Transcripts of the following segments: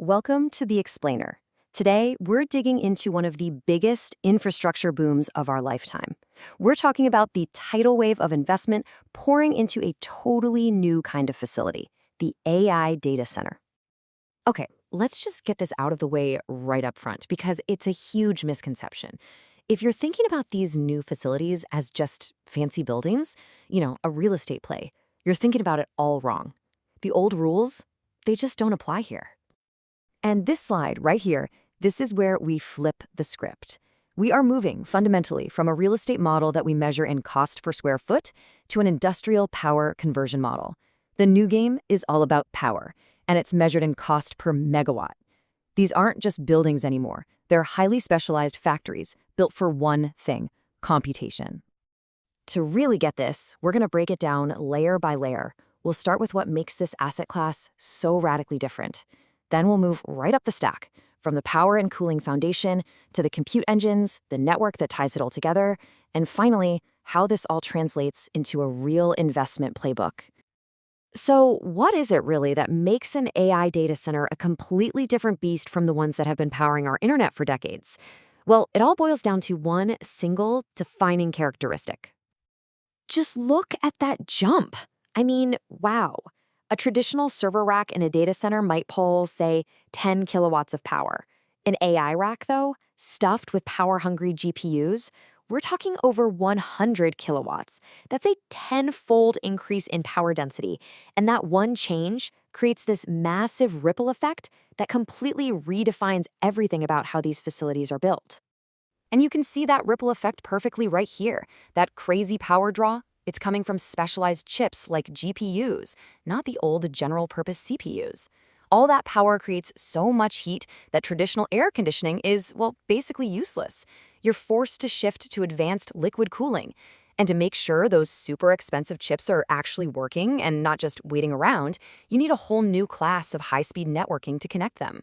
Welcome to The Explainer. Today, we're digging into one of the biggest infrastructure booms of our lifetime. We're talking about the tidal wave of investment pouring into a totally new kind of facility, the AI data center. Okay, let's just get this out of the way right up front because it's a huge misconception. If you're thinking about these new facilities as just fancy buildings, a real estate play, you're thinking about it all wrong. The old rules, they just don't apply here. And this slide right here, this is where we flip the script. We are moving fundamentally from a real estate model that we measure in cost per square foot to an industrial power conversion model. The new game is all about power, and it's measured in cost per megawatt. These aren't just buildings anymore. They're highly specialized factories built for one thing: computation. To really get this, we're going to break it down layer by layer. We'll start with what makes this asset class so radically different. Then we'll move right up the stack, from the power and cooling foundation to the compute engines, the network that ties it all together, and finally, how this all translates into a real investment playbook. So, what is it really that makes an AI data center a completely different beast from the ones that have been powering our internet for decades? Well, it all boils down to one single defining characteristic. Just look at that jump. I mean, wow. A traditional server rack in a data center might pull, say, 10 kilowatts of power. An AI rack, though, stuffed with power-hungry GPUs, we're talking over 100 kilowatts. That's a tenfold increase in power density, and that one change creates this massive ripple effect that completely redefines everything about how these facilities are built. And you can see that ripple effect perfectly right here. That crazy power draw, it's coming from specialized chips like GPUs, not the old general-purpose CPUs. All that power creates so much heat that traditional air conditioning is, well, basically useless. You're forced to shift to advanced liquid cooling. And to make sure those super expensive chips are actually working and not just waiting around, you need a whole new class of high-speed networking to connect them.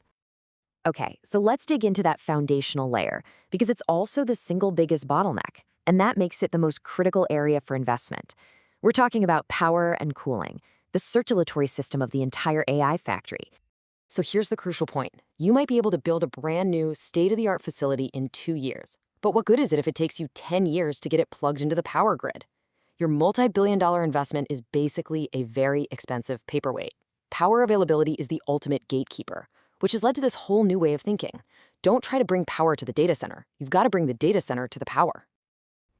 Okay, so let's dig into that foundational layer, because it's also the single biggest bottleneck, and that makes it the most critical area for investment. We're talking about power and cooling, the circulatory system of the entire AI factory. So here's the crucial point. You might be able to build a brand new, state-of-the-art facility in 2 years. But what good is it if it takes you 10 years to get it plugged into the power grid? Your multi-billion-dollar investment is basically a very expensive paperweight. Power availability is the ultimate gatekeeper, which has led to this whole new way of thinking. Don't try to bring power to the data center. You've got to bring the data center to the power.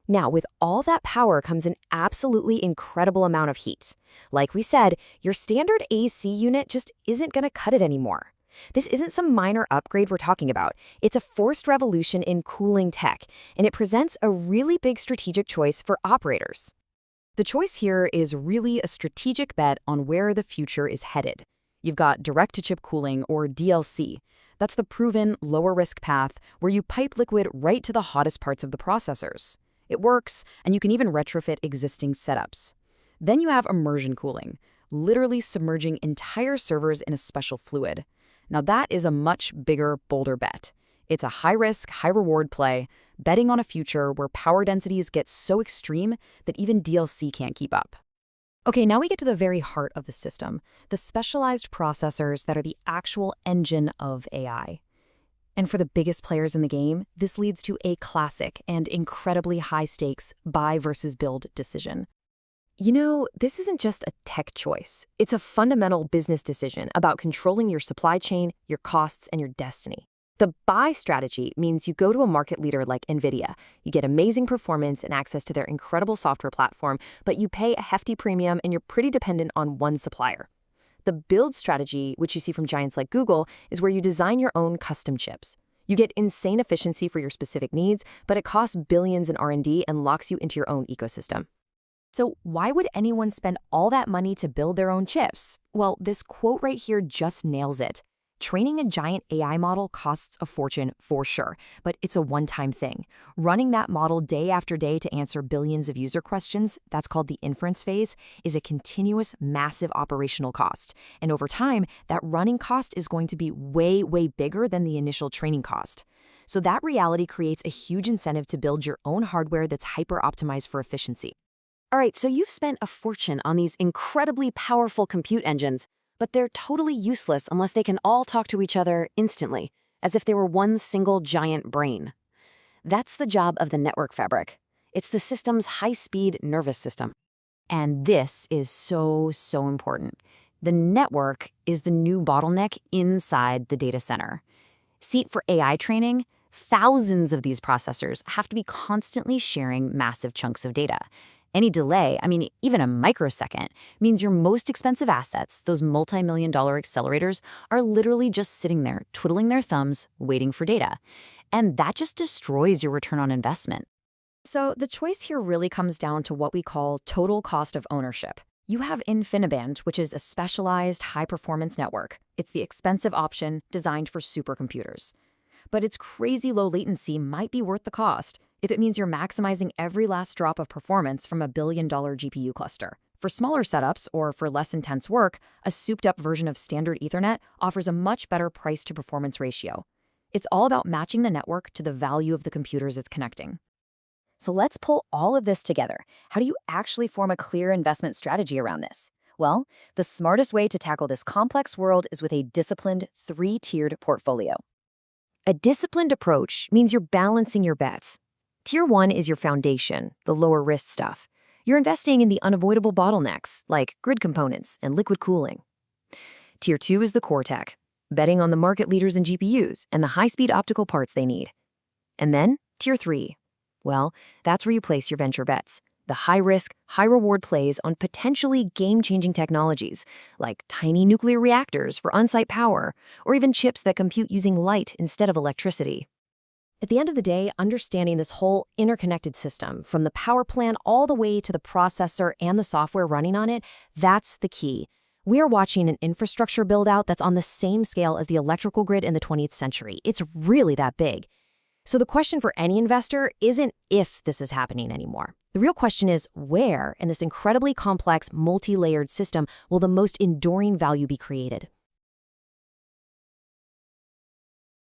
Now, with all that power comes an absolutely incredible amount of heat. Like we said, your standard AC unit just isn't going to cut it anymore. This isn't some minor upgrade we're talking about. It's a forced revolution in cooling tech, and it presents a really big strategic choice for operators. The choice here is really a strategic bet on where the future is headed. You've got direct-to-chip cooling, or DLC. That's the proven, lower-risk path where you pipe liquid right to the hottest parts of the processors. It works, and you can even retrofit existing setups. Then you have immersion cooling, literally submerging entire servers in a special fluid. Now that is a much bigger, bolder bet. It's a high-risk, high-reward play, betting on a future where power densities get so extreme that even DLC can't keep up. Okay, now we get to the very heart of the system, the specialized processors that are the actual engine of AI. And for the biggest players in the game, this leads to a classic and incredibly high-stakes buy versus build decision. This isn't just a tech choice. It's a fundamental business decision about controlling your supply chain, your costs, and your destiny. The buy strategy means you go to a market leader like NVIDIA. You get amazing performance and access to their incredible software platform, but you pay a hefty premium and you're pretty dependent on one supplier. The build strategy, which you see from giants like Google, is where you design your own custom chips. You get insane efficiency for your specific needs, but it costs billions in R&D and locks you into your own ecosystem. So why would anyone spend all that money to build their own chips? Well, this quote right here just nails it. Training a giant AI model costs a fortune for sure, but it's a one-time thing. Running that model day after day to answer billions of user questions, that's called the inference phase, is a continuous, massive operational cost. And over time, that running cost is going to be way, way bigger than the initial training cost. So that reality creates a huge incentive to build your own hardware that's hyper-optimized for efficiency. All right, so you've spent a fortune on these incredibly powerful compute engines, but they're totally useless unless they can all talk to each other instantly, as if they were one single giant brain. That's the job of the network fabric. It's the system's high-speed nervous system. And this is so important. The network is the new bottleneck inside the data center. See, for AI training, thousands of these processors have to be constantly sharing massive chunks of data. Any delay, even a microsecond, means your most expensive assets, those multi-million-dollar accelerators, are literally just sitting there, twiddling their thumbs, waiting for data. And that just destroys your return on investment. So the choice here really comes down to what we call total cost of ownership. You have InfiniBand, which is a specialized high-performance network. It's the expensive option designed for supercomputers. But its crazy low latency might be worth the cost if it means you're maximizing every last drop of performance from a billion-dollar GPU cluster. For smaller setups or for less intense work, a souped-up version of standard Ethernet offers a much better price-to-performance ratio. It's all about matching the network to the value of the computers it's connecting. So let's pull all of this together. How do you actually form a clear investment strategy around this? Well, the smartest way to tackle this complex world is with a disciplined, three-tiered portfolio. A disciplined approach means you're balancing your bets. Tier 1 is your foundation, the lower risk stuff. You're investing in the unavoidable bottlenecks, like grid components and liquid cooling. Tier 2 is the core tech, betting on the market leaders in GPUs and the high-speed optical parts they need. And then, Tier 3. Well, that's where you place your venture bets, the high-risk, high-reward plays on potentially game-changing technologies, like tiny nuclear reactors for on-site power, or even chips that compute using light instead of electricity. At the end of the day, understanding this whole interconnected system, from the power plant all the way to the processor and the software running on it, that's the key. We are watching an infrastructure build-out that's on the same scale as the electrical grid in the 20th century. It's really that big. So the question for any investor isn't if this is happening anymore. The real question is where in this incredibly complex, multi-layered system will the most enduring value be created?